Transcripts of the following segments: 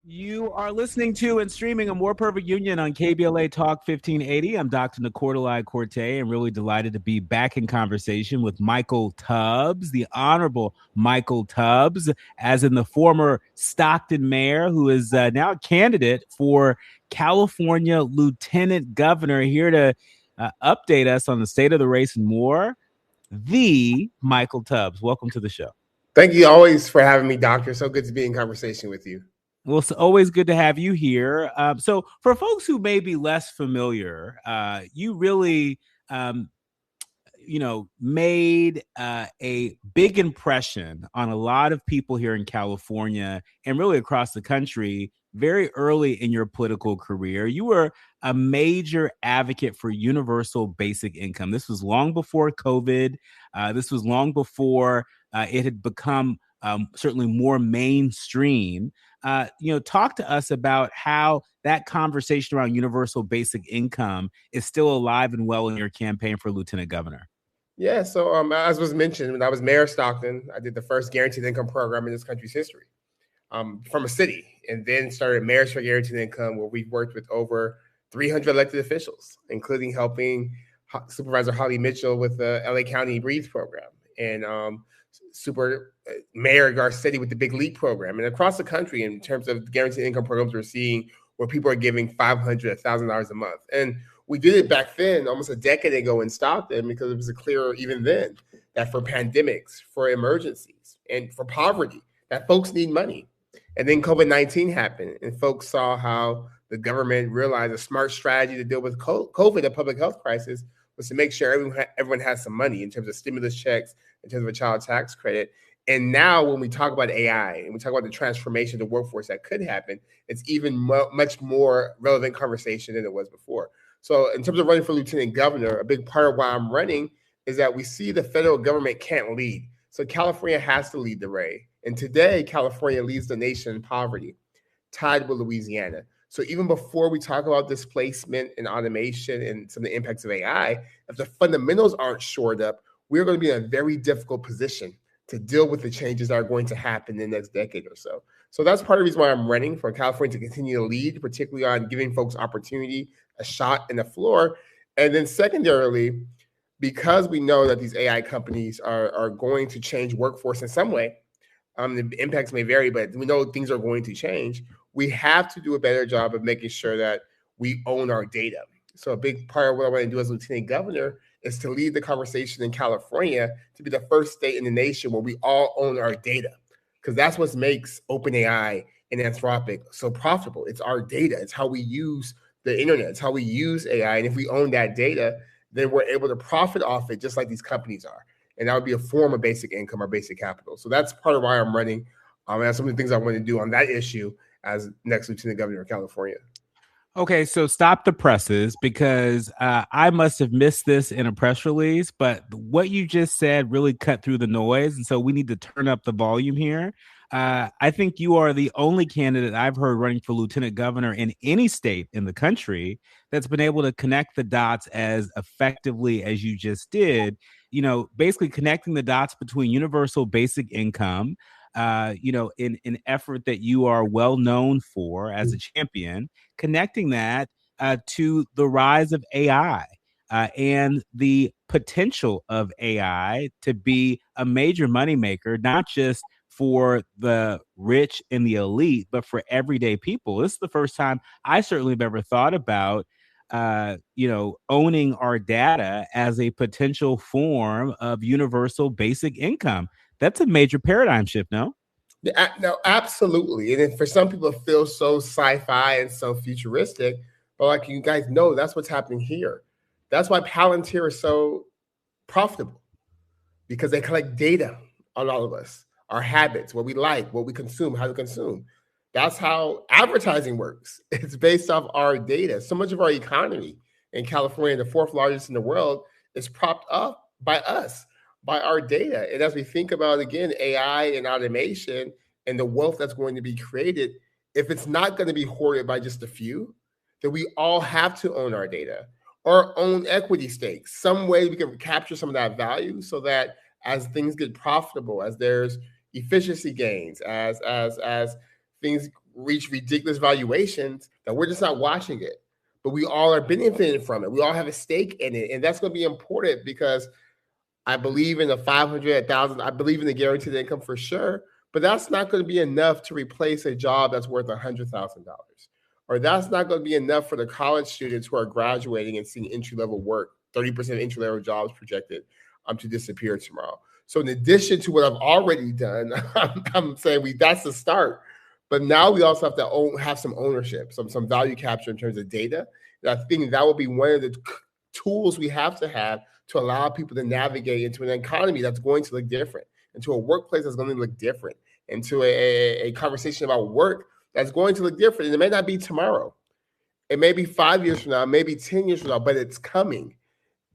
You are listening to and streaming A More Perfect Union on KBLA Talk 1580. I'm Dr. Nii-Quartelai and really delighted to be back in conversation with Michael Tubbs, the Honorable Michael Tubbs, as in the former Stockton mayor, who is now a candidate for California Lieutenant Governor, here to update us on the state of the race and more. The Michael Tubbs. Welcome to the show. Thank you always for having me, Doctor. So good to be in conversation with you. Well, it's always good to have you here. So for folks who may be less familiar, you really, made a big impression on a lot of people here in California and really across the country very early in your political career. You were a major advocate for universal basic income. This was long before COVID. This was long before it had become certainly more mainstream. Talk to us about how that conversation around universal basic income is still alive and well in your campaign for Lieutenant Governor. Yeah, so as was mentioned, when I was mayor of Stockton, I did the first guaranteed income program in this country's history from a city, and then started Mayors for Guaranteed Income, where we've worked with over 300 elected officials, including helping Supervisor Holly Mitchell with the LA County Breathe program, and Super Mayor Garcetti with the Big Leap program. And across the country, in terms of guaranteed income programs, we're seeing where people are giving $500, $1,000 a month. And we did it back then, almost a decade ago in Stockton, because it was clear even then that for pandemics, for emergencies, and for poverty, that folks need money. And then COVID-19 happened, and folks saw how the government realized a smart strategy to deal with COVID, a public health crisis, was to make sure everyone has some money in terms of stimulus checks, in terms of a child tax credit. And now when we talk about AI and we talk about the transformation of the workforce that could happen, it's even much more relevant conversation than it was before. So in terms of running for lieutenant governor, a big part of why I'm running is that we see the federal government can't lead. So California has to lead the way. And today, California leads the nation in poverty, tied with Louisiana. So even before we talk about displacement and automation and some of the impacts of AI, if the fundamentals aren't shored up, we're going to be in a very difficult position to deal with the changes that are going to happen in the next decade or so. So that's part of the reason why I'm running for California to continue to lead, particularly on giving folks opportunity, a shot in the floor. And then secondarily, because we know that these AI companies are going to change workforce in some way, the impacts may vary, but we know things are going to change. We have to do a better job of making sure that we own our data. So a big part of what I want to do as lieutenant governor is to lead the conversation in California to be the first state in the nation where we all own our data, because that's what makes OpenAI and Anthropic so profitable. It's our data. It's how we use the internet. It's how we use AI. And if we own that data, then we're able to profit off it just like these companies are. And that would be a form of basic income or basic capital. So that's part of why I'm running. And that's some of the things I want to do on that issue as next lieutenant governor of California. Okay, so stop the presses, because I must have missed this in a press release, but what you just said really cut through the noise, and so we need to turn up the volume here. I think you are the only candidate I've heard running for lieutenant governor in any state in the country that's been able to connect the dots as effectively as you just did, basically connecting the dots between universal basic income, in an effort that you are well known for as a champion, connecting that to the rise of AI and the potential of AI to be a major moneymaker, not just for the rich and the elite, but for everyday people. This is the first time I certainly have ever thought about owning our data as a potential form of universal basic income. That's a major paradigm shift, no? No, absolutely. And for some people, it feels so sci-fi and so futuristic. But like you guys know, that's what's happening here. That's why Palantir is so profitable, because they collect data on all of us, our habits, what we like, what we consume, how we consume. That's how advertising works. It's based off our data. So much of our economy in California, the fourth largest in the world, is propped up by us, by our data. And as we think about, again, AI and automation and the wealth that's going to be created, if it's not going to be hoarded by just a few, then we all have to own our data or own equity stakes. Some way we can capture some of that value so that as things get profitable, as there's efficiency gains, as things reach ridiculous valuations that we're just not watching it. But we all are benefiting from it. We all have a stake in it. And that's going to be important because I believe in the 500, 1,000. I believe in the guaranteed income for sure. But that's not going to be enough to replace a job that's worth $100,000. Or that's not going to be enough for the college students who are graduating and seeing entry-level work, 30% entry-level jobs projected to disappear tomorrow. So in addition to what I've already done, I'm saying that's the start. But now we also have to have some ownership, some value capture in terms of data. And I think that will be one of the tools we have to allow people to navigate into an economy that's going to look different, into a workplace that's going to look different, into a conversation about work that's going to look different. And it may not be tomorrow. It may be 5 years from now, maybe 10 years from now, but it's coming.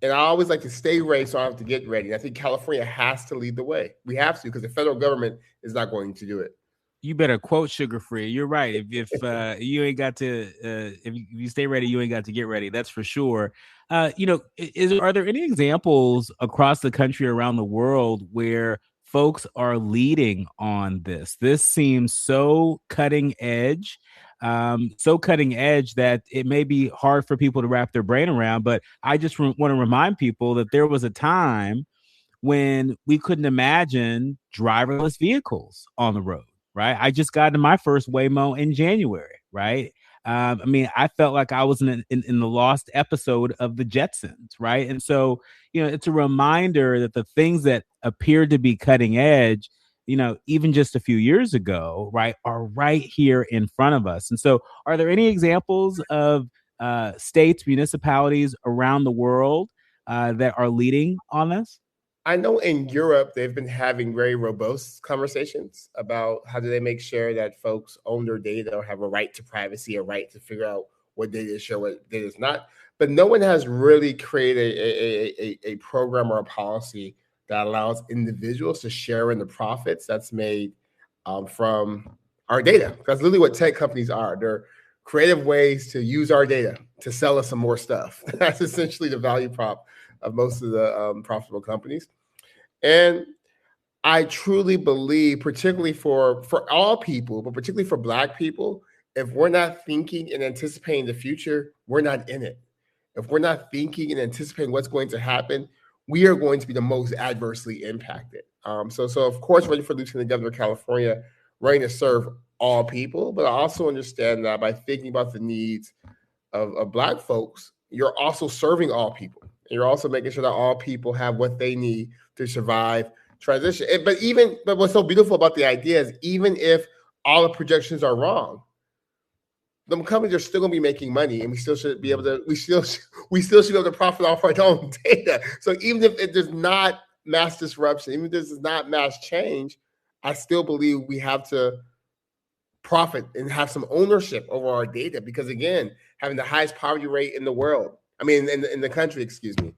And I always like to stay ready so I have to get ready. And I think California has to lead the way. We have to, because the federal government is not going to do it. You better quote Sugar Free. You're right. If you ain't got to, if you stay ready, you ain't got to get ready. That's for sure. Are there any examples across the country, around the world, where folks are leading on this? This seems so cutting edge. That it may be hard for people to wrap their brain around. But I just want to remind people that there was a time when we couldn't imagine driverless vehicles on the road, right? I just got into my first Waymo in January, right? I felt like I was in the lost episode of the Jetsons, right? And so, it's a reminder that the things that appeared to be cutting edge, even just a few years ago, right, are right here in front of us. And so, are there any examples of states, municipalities around the world that are leading on this? I know in Europe, they've been having very robust conversations about how do they make sure that folks own their data or have a right to privacy, a right to figure out what data is shared, what data is not. But no one has really created a program or a policy that allows individuals to share in the profits that's made from our data. That's literally what tech companies are. They're creative ways to use our data to sell us some more stuff. That's essentially the value prop of most of the profitable companies. And I truly believe, particularly for all people, but particularly for Black people, if we're not thinking and anticipating the future, we're not in it. If we're not thinking and anticipating what's going to happen, we are going to be the most adversely impacted. So of course, running for Lieutenant Governor of California, running to serve all people, but I also understand that by thinking about the needs of Black folks, you're also serving all people. You're also making sure that all people have what they need to survive transition. But what's so beautiful about the idea is even if all the projections are wrong, the companies are still going to be making money, and we still should be able to. We still should be able to profit off our own data. So even if it does not mass disruption, even if this is not mass change, I still believe we have to profit and have some ownership over our data, because again, having the highest poverty rate in the world, in the country, excuse me,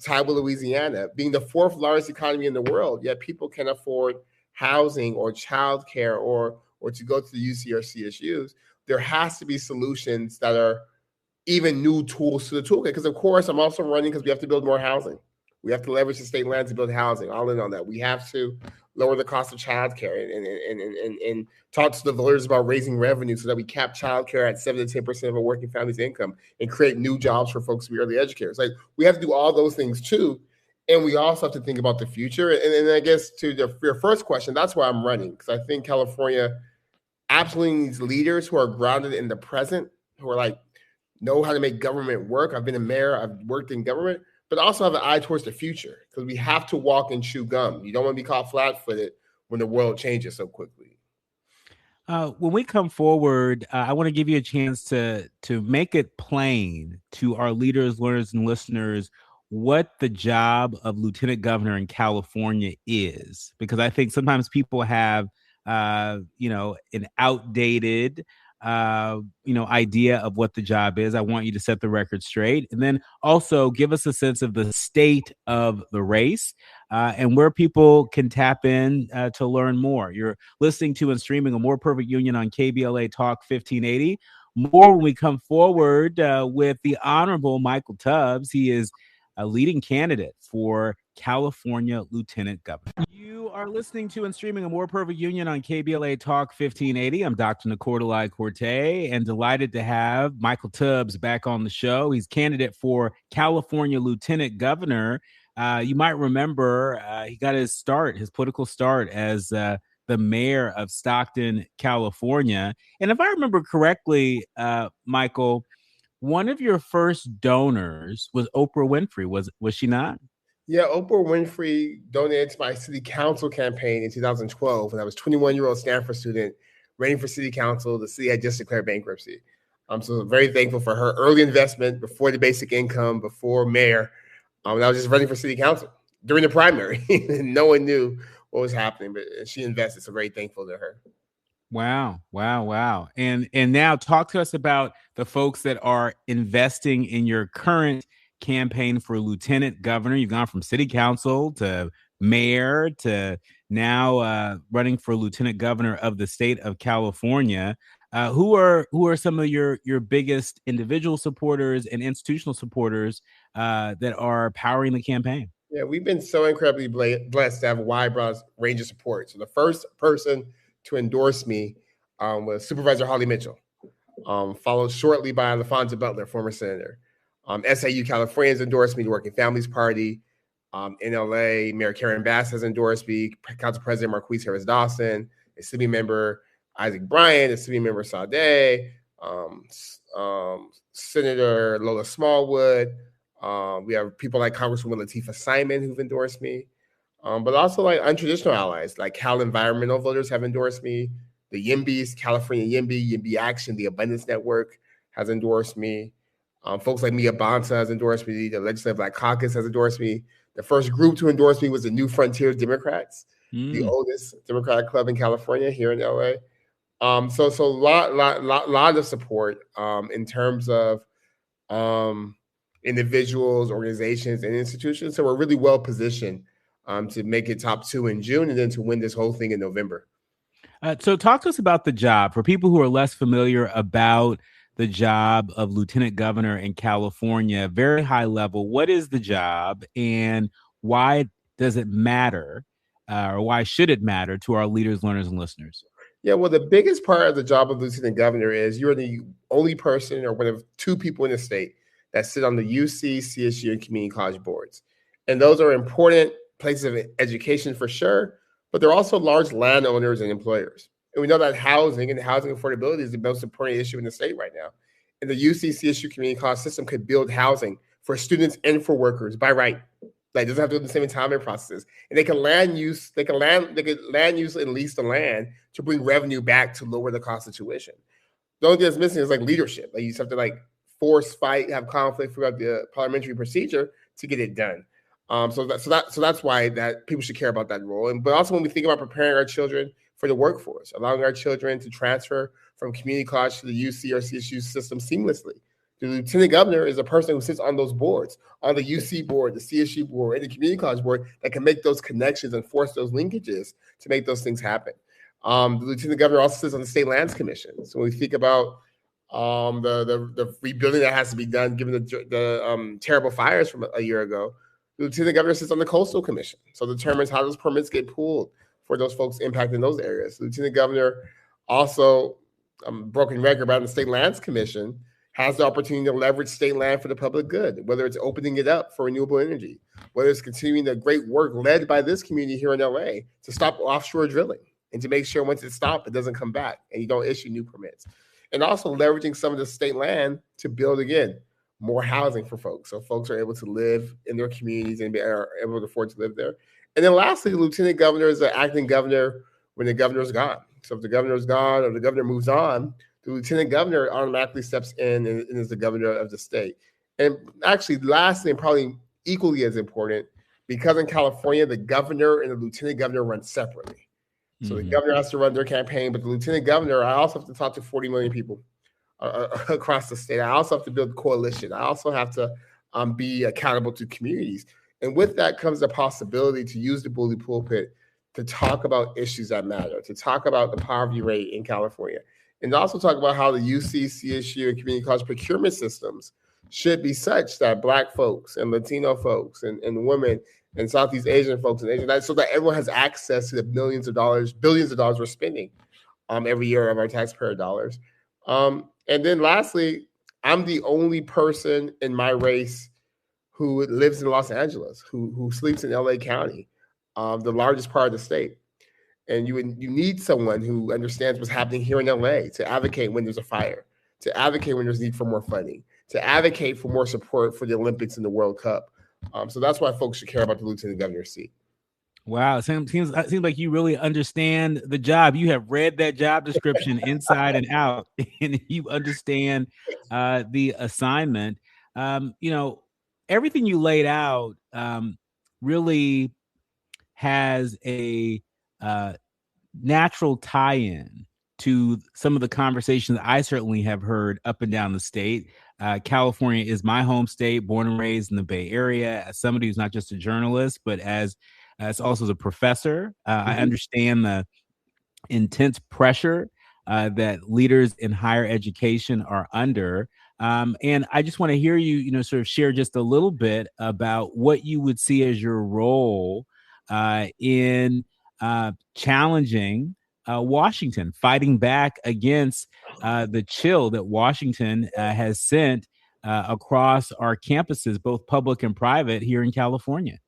Taiwan, Louisiana, being the fourth largest economy in the world, yet people can afford housing or childcare or to go to the UC or CSUs. There has to be solutions that are even new tools to the toolkit. Because of course, I'm also running because we have to build more housing. We have to leverage the state land to build housing. All in on that. We have to lower the cost of childcare and talk to the voters about raising revenue so that we cap childcare at 7 to 10% of a working family's income and create new jobs for folks to be early educators. Like, we have to do all those things too. And we also have to think about the future. And I guess to your first question, that's why I'm running, because I think California absolutely needs leaders who are grounded in the present, who are know how to make government work. I've been a mayor, I've worked in government, but also have an eye towards the future, because we have to walk and chew gum. You don't want to be caught flat-footed when the world changes so quickly. When we come forward, I want to give you a chance to make it plain to our leaders, learners, and listeners what the job of lieutenant governor in California is, because I think sometimes people have, an outdated, idea of what the job is. I want you to set the record straight, and then also give us a sense of the state of the race and where people can tap in to learn more. You're listening to and streaming A More Perfect Union on KBLA Talk 1580. More when we come forward with the Honorable Michael Tubbs. He is a leading candidate for California Lieutenant Governor. You are are listening to and streaming a More Perfect Union on KBLA Talk 1580. I'm Dr. Nii-Quartelai Corte and delighted to have Michael Tubbs back on the show. He's candidate for California Lieutenant Governor. You might remember he got his political start as the mayor of Stockton, California. And if I remember correctly, Michael, one of your first donors was Oprah Winfrey, was she not? Yeah, Oprah Winfrey donated to my city council campaign in 2012 when I was 21-year-old Stanford student running for city council. The city had just declared bankruptcy. So very thankful for her early investment before the basic income, before mayor. I was just running for city council during the primary. No one knew what was happening, but she invested. So very thankful to her. Wow. And now talk to us about the folks that are investing in your current campaign for lieutenant governor. You've gone from city council to mayor to now running for lieutenant governor of the state of California. Who are some of your biggest individual supporters and institutional supporters that are powering the campaign? Yeah, we've been so incredibly blessed to have a wide range of support. So the first person to endorse me was Supervisor Holly Mitchell, followed shortly by LaFonza Butler, former senator. SAU Californians endorsed me, the Working Families Party. In LA, Mayor Karen Bass has endorsed me, Council President Marquise Harris Dawson, Assembly Member Isaac Bryant, Assembly Member Sade, Senator Lola Smallwood. We have people like Congresswoman Latifah Simon who've endorsed me, but also like untraditional allies like Cal Environmental voters have endorsed me. The YIMBYs, California YIMBY Action, the Abundance Network has endorsed me. Folks like Mia Bonta has endorsed me. The Legislative Black Caucus has endorsed me. The first group to endorse me was the New Frontier Democrats, the oldest Democratic club in California here in LA. So a lot of support in terms of individuals, organizations, and institutions. So we're really well positioned to make it top 2 in June and then to win this whole thing in November. So talk to us about the job for people who are less familiar about the job of lieutenant governor in California. Very high level. What is the job and why does it matter or why should it matter to our leaders, learners, and listeners? Yeah, well, the biggest part of the job of lieutenant governor is you're the only person or one of 2 people in the state that sit on the UC, CSU, and community college boards. And those are important places of education for sure, but they're also large landowners and employers. And we know that housing and housing affordability is the most important issue in the state right now. And the UC, CSU community college system could build housing for students and for workers by right. Like, it doesn't have to do the same entitlement processes. And they can land use and lease the land to bring revenue back to lower the cost of tuition. The only thing that's missing is like leadership. Like, you just have to like force, fight, have conflict throughout the parliamentary procedure to get it done. So that's why that people should care about that role. But also when we think about preparing our children for the workforce, allowing our children to transfer from community college to the UC or CSU system seamlessly. The lieutenant governor is a person who sits on those boards, on the UC board, the CSU board, and the community college board that can make those connections and force those linkages to make those things happen. The lieutenant governor also sits on the State Lands Commission. So when we think about the rebuilding that has to be done, given the terrible fires from a year ago, the lieutenant governor sits on the Coastal Commission, so determines how those permits get pulled for those folks impacted in those areas. The lieutenant governor also, broken record about the State Lands Commission, has the opportunity to leverage state land for the public good, whether it's opening it up for renewable energy, whether it's continuing the great work led by this community here in LA to stop offshore drilling and to make sure once it's stopped, it doesn't come back and you don't issue new permits. And also leveraging some of the state land to build, again, more housing for folks. So folks are able to live in their communities and are able to afford to live there. And then lastly, the lieutenant governor is the acting governor when the governor is gone. So if the governor is gone or the governor moves on, the lieutenant governor automatically steps in and is the governor of the state. And actually, lastly, and probably equally as important, because in California, the governor and the lieutenant governor run separately. So the governor has to run their campaign, but the lieutenant governor, I also have to talk to 40 million people across the state. I also have to build coalition. I also have to be accountable to communities. And with that comes the possibility to use the bully pulpit to talk about issues that matter, to talk about the poverty rate in California, and also talk about how the UC, CSU, and community college procurement systems should be such that Black folks and Latino folks and women and Southeast Asian folks in Asia, so that everyone has access to the millions of dollars, billions of dollars we're spending every year of our taxpayer dollars. And then lastly, I'm the only person in my race who lives in Los Angeles, who sleeps in LA County, the largest part of the state. And you need someone who understands what's happening here in LA to advocate when there's a fire, to advocate when there's need for more funding, to advocate for more support for the Olympics and the World Cup. So that's why folks should care about the lieutenant governor's seat. Wow, it seems like you really understand the job. You have read that job description inside and out, and you understand the assignment. Everything you laid out really has a natural tie-in to some of the conversations I certainly have heard up and down the state. California is my home state, born and raised in the Bay Area. As somebody who's not just a journalist, but as also as a professor, I understand the intense pressure that leaders in higher education are under. And I just want to hear you, sort of share just a little bit about what you would see as your role in challenging Washington, fighting back against the chill that Washington has sent across our campuses, both public and private, here in California.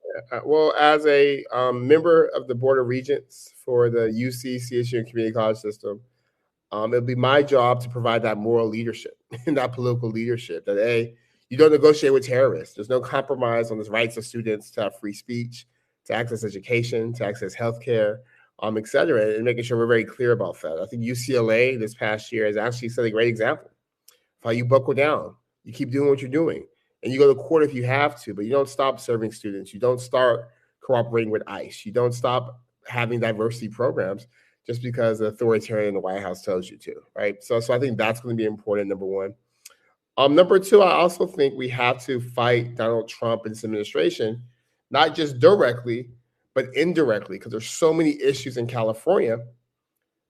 Well, as a member of the Board of Regents for the UC, CSU, and Community College system, it'll be my job to provide that moral leadership and that political leadership that, you don't negotiate with terrorists. There's no compromise on the rights of students to have free speech, to access education, to access healthcare, et cetera, and making sure we're very clear about that. I think UCLA this past year has actually set a great example of how you buckle down. You keep doing what you're doing. And you go to court if you have to, but you don't stop serving students. You don't start cooperating with ICE. You don't stop having diversity programs just because the authoritarian in the White House tells you to, right? So I think that's going to be important, number one. Number two, I also think we have to fight Donald Trump and his administration, not just directly, but indirectly, because there's so many issues in California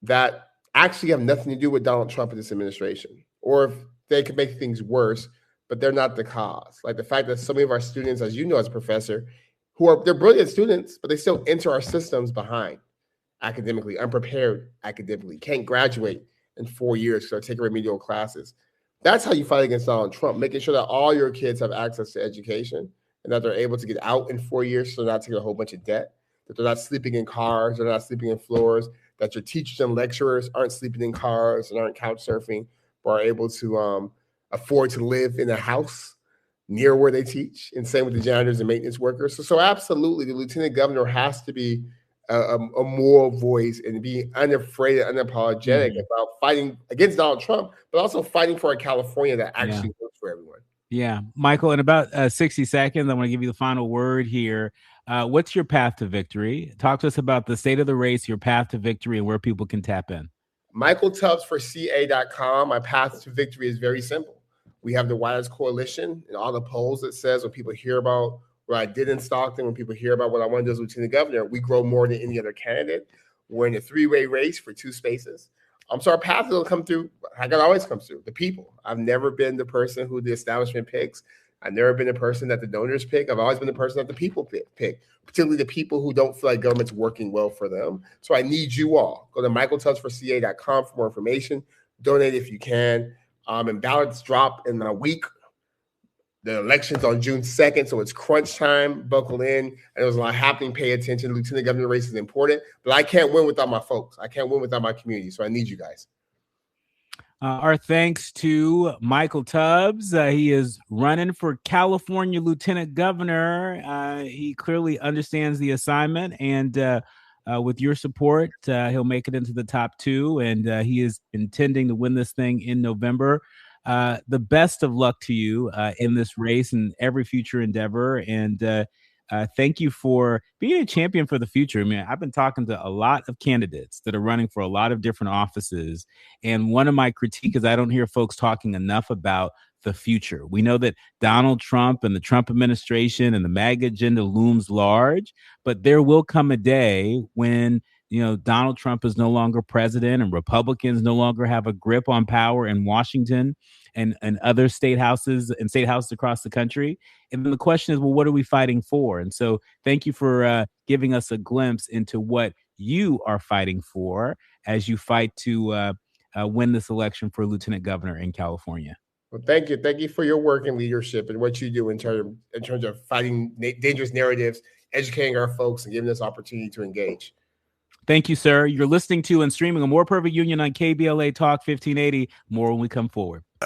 that actually have nothing to do with Donald Trump and this administration, or if they could make things worse, but they're not the cause. Like the fact that so many of our students, as you know, as a professor, they're brilliant students, but they still enter our systems behind academically, unprepared academically, can't graduate in 4 years because they're taking remedial classes. That's how you fight against Donald Trump, making sure that all your kids have access to education and that they're able to get out in 4 years so they're not taking a whole bunch of debt, that they're not sleeping in cars, they're not sleeping in floors, that your teachers and lecturers aren't sleeping in cars and aren't couch surfing, but are able to afford to live in a house near where they teach, and same with the janitors and maintenance workers. So absolutely, the lieutenant governor has to be a moral voice and be unafraid and unapologetic about fighting against Donald Trump, but also fighting for a California that actually works for everyone. Yeah. Michael, in about 60 seconds, I want to give you the final word here. What's your path to victory? Talk to us about the state of the race, your path to victory, and where people can tap in. Michael Tubbs for CA.com. My path to victory is very simple. We have the widest coalition in all the polls that says when people hear about what I did in Stockton, when people hear about what I want to do as lieutenant governor, we grow more than any other candidate. We're in a three-way race for 2 spaces. So our path will come through, like it always comes through, the people. I've never been the person who the establishment picks. I've never been the person that the donors pick. I've always been the person that the people pick, particularly the people who don't feel like government's working well for them. So I need you all. Go to michaeltubbsforca.com for more information. Donate if you can. And ballots drop in a week. The election's on June 2nd, so it's crunch time. Buckle in. And there's a lot happening. Pay attention. Lieutenant governor race is important, but I can't win without my folks. I can't win without my community, so I need you guys. Our thanks to Michael Tubbs. He is running for California Lieutenant Governor. He clearly understands the assignment, and with your support, he'll make it into the top 2, and he is intending to win this thing in November. The best of luck to you in this race and every future endeavor, and thank you for being a champion for the future. I mean, I've been talking to a lot of candidates that are running for a lot of different offices. And one of my critiques is I don't hear folks talking enough about the future. We know that Donald Trump and the Trump administration and the MAGA agenda looms large, but there will come a day when Donald Trump is no longer president, and Republicans no longer have a grip on power in Washington and other state houses across the country. And then the question is, well, what are we fighting for? And so thank you for giving us a glimpse into what you are fighting for as you fight to win this election for lieutenant governor in California. Well, thank you. Thank you for your work and leadership and what you do in terms of fighting dangerous narratives, educating our folks, and giving us opportunity to engage. Thank you, sir. You're listening to and streaming A More Perfect Union on KBLA Talk 1580. More when we come forward.